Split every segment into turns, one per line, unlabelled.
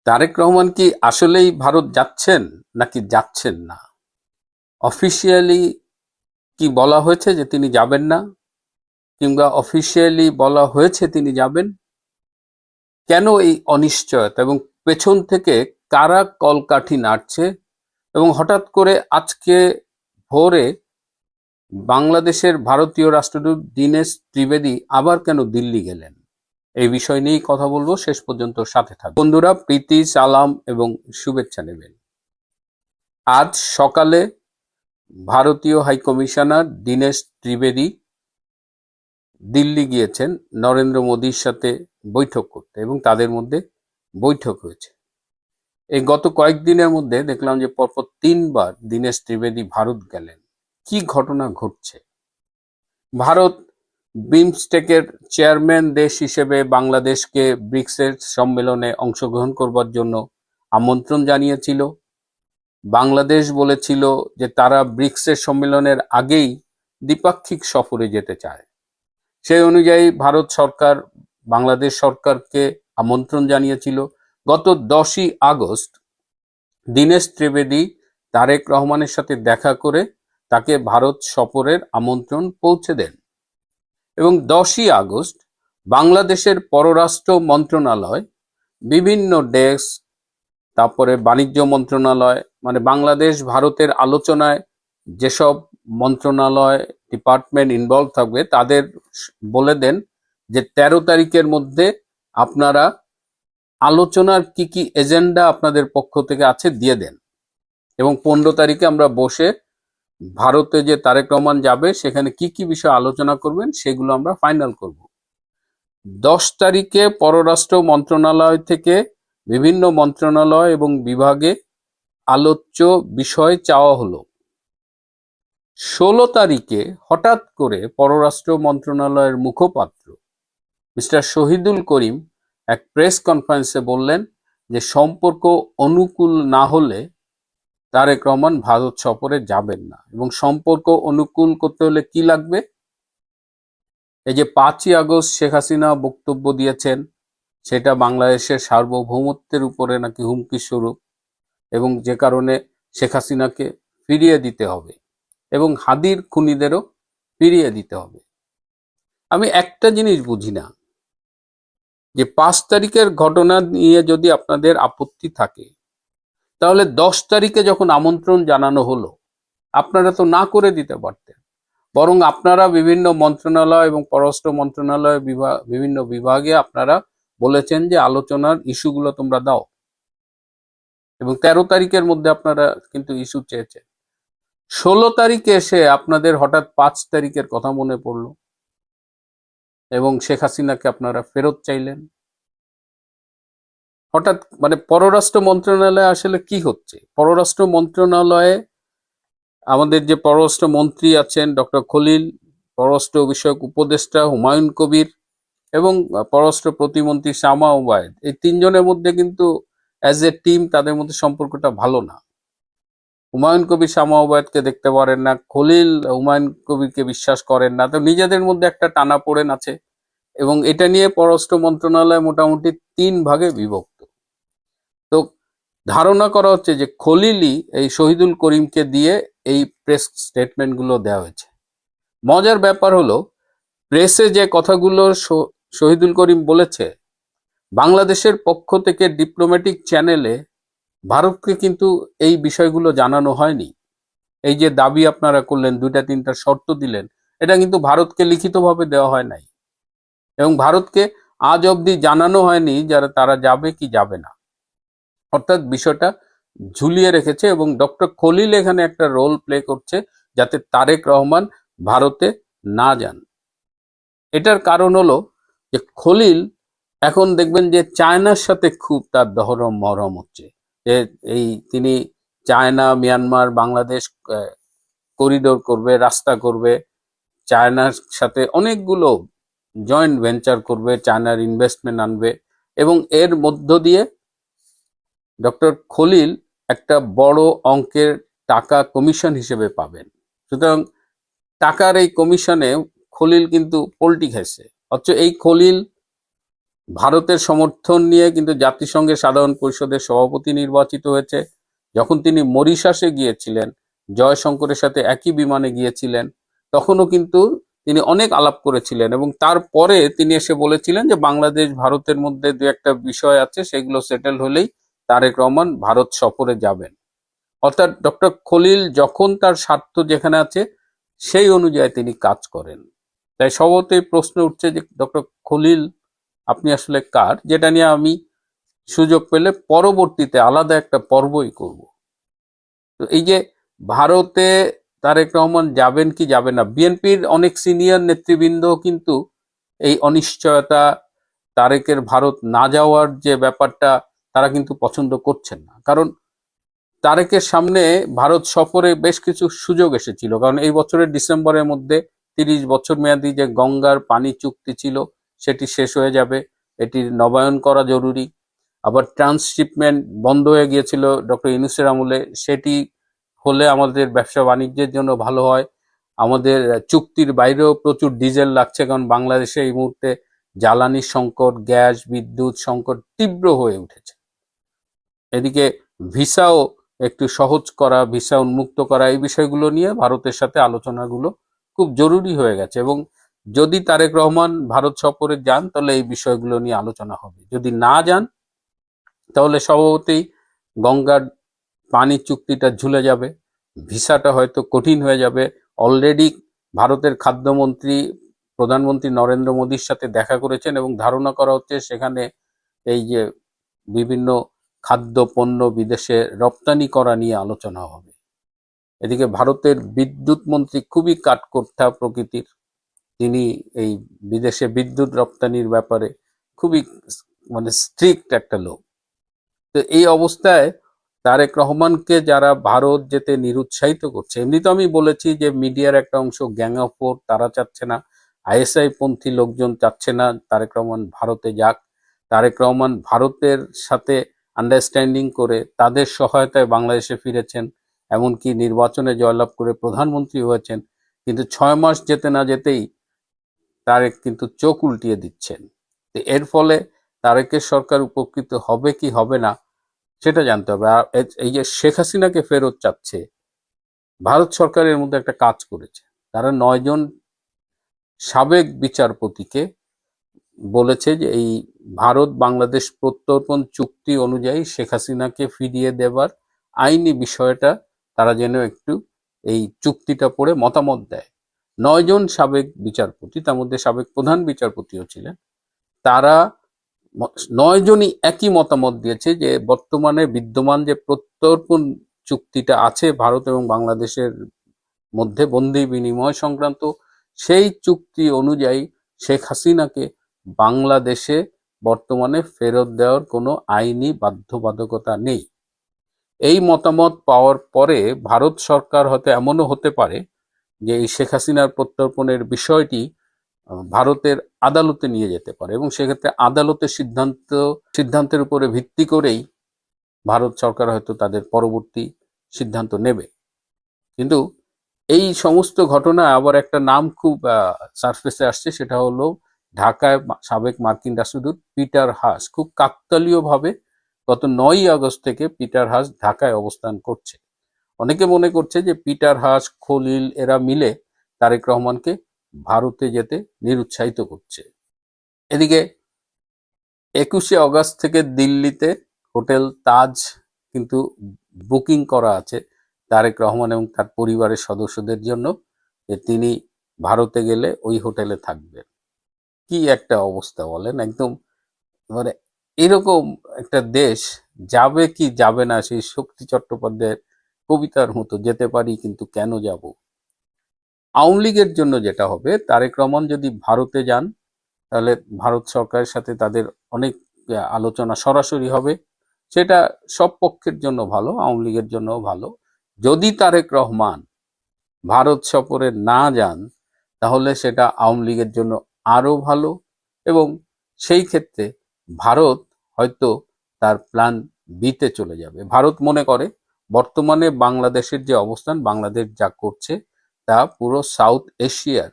তারেক রহমান কি আসলেই ভারত যাচ্ছেন নাকি যাচ্ছেন না? অফিসিয়ালি কি বলা হয়েছে যে তিনি যাবেন না, কিংবা অফিসিয়ালি বলা হয়েছে তিনি যাবেন? কেন এই অনিশ্চয়তা এবং পেছন থেকে কারা কলকাঠি নাড়ছে? এবং হঠাৎ করে আজকে ভোরে বাংলাদেশের ভারতীয় রাষ্ট্রদূত দীনেশ ত্রিবেদী আবার কেন দিল্লি গেলেন? এই বিষয় নিয়েই কথা বলবো, শেষ পর্যন্ত সাথে থাকবেন। বন্ধুরা, প্রীতি, সালাম এবং শুভেচ্ছা নেবেন। আজ সকালে ভারতীয় হাইকমিশনার দীনেশ ত্রিবেদী দিল্লি গিয়েছেন নরেন্দ্র মোদীর সাথে বৈঠক করতে, এবং তাদের মধ্যে বৈঠক হয়েছে। এই গত কয়েকদিনের মধ্যে দেখলাম যে পরপর 3বার দীনেশ ত্রিবেদী ভারত গেলেন। কি ঘটনা ঘটছে? ভারত বিমস্টেকের চেয়ারম্যান দেশ হিসেবে বাংলাদেশকে ব্রিক্সের সম্মেলনে অংশগ্রহণ করবার জন্য আমন্ত্রণ জানিয়েছিল। বাংলাদেশ বলেছিল যে তারা ব্রিক্সের সম্মেলনের আগেই দ্বিপাক্ষিক সফরে যেতে চায়। সেই অনুযায়ী ভারত সরকার বাংলাদেশ সরকারকে আমন্ত্রণ জানিয়েছিল। গত 10ই আগস্ট দীনেশ ত্রিবেদী তারেক রহমানের সাথে দেখা করে তাকে ভারত সফরের আমন্ত্রণ পৌঁছে দেন, এবং 10ই আগস্ট বাংলাদেশের পররাষ্ট্র মন্ত্রণালয় বিভিন্ন ডেস্ক, তারপরে বাণিজ্য মন্ত্রণালয়, মানে বাংলাদেশ ভারতের আলোচনায় যেসব মন্ত্রণালয় ডিপার্টমেন্ট ইনভলভ থাকবে তাদের বলে দেন যে 13 তারিখের মধ্যে আপনারা আলোচনার কি কি এজেন্ডা আপনাদের পক্ষ থেকে আছে দিয়ে দেন, এবং 15 তারিখে আমরা বসে ভারতে যে তারেক রহমান যাবে সেখানে কি কি বিষয় আলোচনা করবেন সেগুলো আমরা ফাইনাল করব। 10 তারিখে পররাষ্ট্র মন্ত্রণালয় থেকে বিভিন্ন মন্ত্রণালয় এবং বিভাগে আলোচ্য বিষয় চাওয়া হলো। 16 তারিখে হঠাৎ করে পররাষ্ট্র মন্ত্রণালয়ের মুখপাত্র মিস্টার শহীদুল করিম এক প্রেস কনফারেন্সে বললেন যে সম্পর্ক অনুকূল না হলে তারেক রহমান ভারত সফরে যাবেন না, এবং সম্পর্ক অনুকূল করতে হলে কি লাগবে? এই যে 5ই আগস্ট শেখ হাসিনা বক্তব্য দিয়েছেন, সেটা বাংলাদেশের সার্বভৌমত্বের উপরে নাকি হুমকি স্বরূপ, এবং যে কারণে শেখ হাসিনাকে ফিরিয়ে দিতে হবে এবং হাদির খুনিদেরও ফিরিয়ে দিতে হবে। আমি একটা জিনিস বুঝি না, যে 5 তারিখের ঘটনা নিয়ে যদি আপনাদের আপত্তি থাকে, তাহলে 10 তারিখে যখন আমন্ত্রণ জানানো হলো আপনারা তো না করে দিতে পারতেন। বরং আপনারা বিভিন্ন মন্ত্রণালয় এবং পররাষ্ট্র মন্ত্রণালয় বিভিন্ন বিভাগে আপনারা বলেছেন যে আলোচনার ইস্যুগুলো তোমরা দাও, এবং 13 তারিখের মধ্যে আপনারা কিন্তু ইস্যু চেয়েছেন। 16 তারিখে এসে আপনাদের হঠাৎ 5 তারিখের কথা মনে পড়লো এবং শেখ হাসিনাকে আপনারা ফেরত চাইলেন। হঠাৎ মানে পররাষ্ট্র মন্ত্রণালয়ে আসলে কি হচ্ছে? পররাষ্ট্র মন্ত্রণালয়ে আমাদের যে পররাষ্ট্র মন্ত্রী আছেন ডক্টর খলিল, পররাষ্ট্র বিষয়ক উপদেষ্টা হুমায়ুন কবির এবং পররাষ্ট্র প্রতিমন্ত্রী শামা ওবায়েদ, এই 3জনের মধ্যে কিন্তু অ্যাজ এ টিম তাদের মধ্যে সম্পর্কটা ভালো না। হুমায়ুন কবির শামা ওবায়েদকে দেখতে পারেন না, খলিল হুমায়ুন কবিরকে বিশ্বাস করেন না, তো নিজেদের মধ্যে একটা টানাপোড়েন আছে, এবং এটা নিয়ে পররাষ্ট্র মন্ত্রণালয় মোটামুটি 3 ভাগে বিভক্ত। তো ধারণা করা হচ্ছে যে খলিলই এই শহীদুল করিমকে দিয়ে এই প্রেস স্টেটমেন্টগুলো দেওয়া হয়েছে। মজার ব্যাপার হলো, প্রেসে যে কথাগুলো শহীদুল করিম বলেছে, বাংলাদেশের পক্ষ থেকে ডিপ্লোম্যাটিক চ্যানেলে ভারতকে কিন্তু এই বিষয়গুলো জানানো হয়নি। এই যে দাবি আপনারা করলেন, 2-3টা শর্ত দিলেন, এটা কিন্তু ভারতকে লিখিতভাবে দেওয়া হয় নাই, এবং ভারতকে আজ অবধি জানানো হয়নি যারা তারা যাবে কি যাবে না। অর্থাৎ বিষয়টা ঝুলিয়ে রেখেছে, এবং ডক্টর খলিল এখানে একটা রোল প্লে করছে যাতে তারেক রহমান ভারতে না যান। এটার কারণ হলো যে খলিল এখন দেখবেন যে চায়নার সাথে খুব তার দহরম মহরম হচ্ছে, যে এই তিনি চায়না, মিয়ানমার, বাংলাদেশ করিডোর করবে, রাস্তা করবে, চায়নার সাথে অনেকগুলো জয়েন্ট ভেঞ্চার করবে, চায়নার ইনভেস্টমেন্ট আনবে, এবং এর মধ্য দিয়ে ডক্টর খলিল একটা বড় অঙ্কের টাকা কমিশন হিসেবে পাবেন। সুতরাং টাকার এই কমিশনে খলিল কিন্তু পল্টি খাইছে। অথচ এই খলিল ভারতের সমর্থন নিয়ে কিন্তু জাতিসংঘের সাধারণ পরিষদের সভাপতি নির্বাচিত হয়েছে। যখন তিনি মরিশাসে গিয়েছিলেন, জয়শঙ্করের সাথে একই বিমানে গিয়েছিলেন, তখনও কিন্তু তিনি অনেক আলাপ করেছিলেন এবং তারপরে তিনি এসে বলেছিলেন যে বাংলাদেশ ভারতের মধ্যে দু একটা বিষয় আছে, সেগুলো সেটেল হলেই তারেক রহমান ভারত সফরে যাবেন। অর্থাৎ ডক্টর খলিল যখন তার স্বার্থ যেখানে আছে সেই অনুযায়ী তিনি কাজ করেন। তাই স্বভাবতই প্রশ্ন উঠছে যে ডক্টর খলিল আপনি আসলে কার, যেটা নিয়ে আমি সুযোগ পেলে পরবর্তীতে আলাদা একটা পর্বই করব। তো এই যে ভারতে তারেক রহমান যাবেন কি যাবেন না, বিএনপির অনেক সিনিয়র নেতৃবৃন্দ কিন্তু এই অনিশ্চয়তা, তারেকের ভারত না যাওয়ার যে ব্যাপারটা, তারা কিন্তু পছন্দ করছেন না। কারণ তারেকের সামনে ভারত সফরে বেশ কিছু সুযোগ এসেছিল, কারণ এই বছরের ডিসেম্বরের মধ্যে 30 বছর মেয়াদী যে গঙ্গার পানি চুক্তি ছিল সেটি শেষ হয়ে যাবে, এটির নবায়ন করা জরুরি। আবার ট্রান্সশিপমেন্ট বন্ধ হয়ে গিয়েছিল ডক্টর ইউনূসের আমলে, সেটি হলে আমাদের ব্যবসা বাণিজ্যের জন্য ভালো হয়। আমাদের চুক্তির বাইরেও প্রচুর ডিজেল লাগছে, কারণ বাংলাদেশে এই মুহূর্তে জ্বালানি সংকট, গ্যাস বিদ্যুৎ সংকট তীব্র হয়ে উঠেছে। এদিকে ভিসাও একটু সহজ করা, ভিসা উন্মুক্ত করা, এই বিষয়গুলো নিয়ে ভারতের সাথে আলোচনাগুলো খুব জরুরি হয়ে গেছে। এবং যদি তারেক রহমান ভারত সফরে যান তাহলে এই বিষয়গুলো নিয়ে আলোচনা হবে, যদি না যান তাহলে স্বভাবতই গঙ্গার পানি চুক্তিটা ঝুলে যাবে, ভিসাটা হয়তো কঠিন হয়ে যাবে। অলরেডি ভারতের খাদ্যমন্ত্রী প্রধানমন্ত্রী নরেন্দ্র মোদীর সাথে দেখা করেছেন এবং ধারণা করা হচ্ছে সেখানে এই যে বিভিন্ন খাদ্য পণ্য বিদেশে রপ্তানি করা নিয়ে আলোচনা হবে। এদিকে ভারতের বিদ্যুৎ মন্ত্রী খুবই কাঠখোট্টা প্রকৃতির, তিনি এই বিদেশে বিদ্যুৎ রপ্তানির ব্যাপারে খুবই মানে স্ট্রিক্ট একটা লোক। তো এই অবস্থায় তারেক রহমানকে যারা ভারত যেতে নিরুৎসাহিত করছে, এমনি তো আমি বলেছি যে মিডিয়ার একটা অংশ গ্যাং অফ ফোর, তারা চাচ্ছে না, আইএসআই পন্থী লোকজন চাচ্ছে না তারেক রহমান ভারতে যাক। তারেক রহমান ভারতের সাথে আন্ডারস্ট্যান্ডিং করে তাদের সহায়তায় বাংলাদেশে ফিরেছেন, এমনকি নির্বাচনে জয়লাভ করে প্রধানমন্ত্রী হয়েছেন। কিন্তু 6 মাস যেতে না যেতেই তারেক কিন্তু চোখ উল্টিয়ে দিচ্ছেন। তো এর ফলে তারেকের সরকার উপকৃত হবে কি হবে না সেটা জানতে হবে। আর এই যে শেখ হাসিনাকে ফেরত চাচ্ছে, ভারত সরকারের মধ্যে একটা কাজ করেছে, তারা 9 জন সাবেক বিচারপতিকে বলেছে যে এই ভারত বাংলাদেশ প্রত্যর্পণ চুক্তি অনুযায়ী শেখ হাসিনাকে ফিরিয়ে দেবার আইনি বিষয়টা তারা যেন একটু এই চুক্তিটা পড়ে মতামত দেয়। 9 জন সাবেক বিচারপতি, তার মধ্যে সাবেক প্রধান বিচারপতিও ছিলেন, তারা 9 জনই একই মতামত দিয়েছে যে বর্তমানে বিদ্যমান যে প্রত্যর্পণ চুক্তিটা আছে ভারত এবং বাংলাদেশের মধ্যে বন্দি বিনিময় সংক্রান্ত, সেই চুক্তি অনুযায়ী শেখ হাসিনাকে বাংলাদেশে বর্তমানে ফেরত দেওয়ার কোনো আইনি বাধ্যবাধকতা নেই। এই মতামত পাওয়ার পরে ভারত সরকার হয়তো এমনও হতে পারে যে এই শেখ হাসিনার প্রত্যর্পণের বিষয়টি ভারতের আদালতে নিয়ে যেতে পারে এবং সেক্ষেত্রে আদালতের সিদ্ধান্তের উপরে ভিত্তি করেই ভারত সরকার হয়তো তাদের পরবর্তী সিদ্ধান্ত নেবে। কিন্তু এই সমস্ত ঘটনায় আবার একটা নাম খুব সারফেসে আসছে, সেটা হলো ঢাকায় সাবেক মার্কিন রাষ্ট্রদূত পিটার হাস খুব কাকতালীয় ভাবে গত 9ই আগস্ট থেকে পিটার হাস ঢাকায় অবস্থান করছে। অনেকে মনে করছে যে পিটার হাস, খলিল এরা মিলে তারেক রহমানকে ভারতে যেতে নিরুৎসাহিত করছে। এদিকে 21শে আগস্ট থেকে দিল্লিতে হোটেল তাজ কিন্তু বুকিং করা আছে তারেক রহমান এবং তার পরিবারের সদস্যদের জন্য, যে তিনি ভারতে গেলে ওই হোটেলে থাকবেন। কি একটা অবস্থা বলেন, একদম মানে এরকম একটা দেশ যাবে কি যাবে না, সেই শক্তি চট্টোপাধ্যায়ের কবিতার মতো, যেতে পারি কিন্তু কেন যাব। আওয়ামী লীগের জন্য যেটা হবে, তারেক রহমান যদি ভারতে যান তাহলে ভারত সরকারের সাথে তাদের অনেক আলোচনা সরাসরি হবে, সেটা সব পক্ষের জন্য ভালো, আওয়ামী লীগের জন্যও ভালো। যদি তারেক রহমান ভারত সফরে না যান তাহলে সেটা আওয়ামী লীগের জন্য আরো ভালো এবং সেই ক্ষেত্রে ভারত হয়তো তার প্ল্যান বিতে চলে যাবে। ভারত মনে করে বর্তমানে বাংলাদেশের যে অবস্থান, বাংলাদেশ যা করছে তা পুরো সাউথ এশিয়ার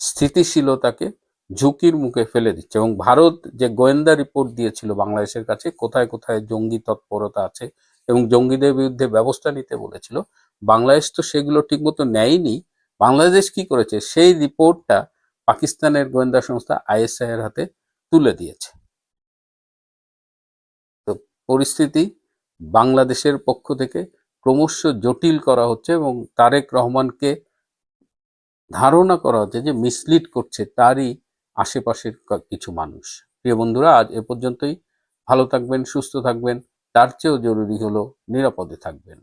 স্থিতিশীলতাকে ঝুঁকির মুখে ফেলে দিচ্ছে। এবং ভারত যে গোয়েন্দা রিপোর্ট দিয়েছিল বাংলাদেশের কাছে কোথায় কোথায় জঙ্গি তৎপরতা আছে এবং জঙ্গিদের বিরুদ্ধে ব্যবস্থা নিতে বলেছিল, বাংলাদেশ তো সেগুলো ঠিকমতো নেয়নি। বাংলাদেশ কি করেছে, সেই রিপোর্টটা পাকিস্তানের গোয়েন্দা সংস্থা আইএসআই এর হাতে তুলে দিয়েছে। তো পরিস্থিতি বাংলাদেশের পক্ষ থেকে ক্রমশ জটিল করা হচ্ছে এবং তারেক রহমানকে ধারণা করা হচ্ছে যে মিসলিড করছে তারই আশেপাশের কিছু মানুষ। প্রিয় বন্ধুরা, আজ এ পর্যন্তই। ভালো থাকবেন, সুস্থ থাকবেন, তার চেয়েও জরুরি হলো নিরাপদে থাকবেন।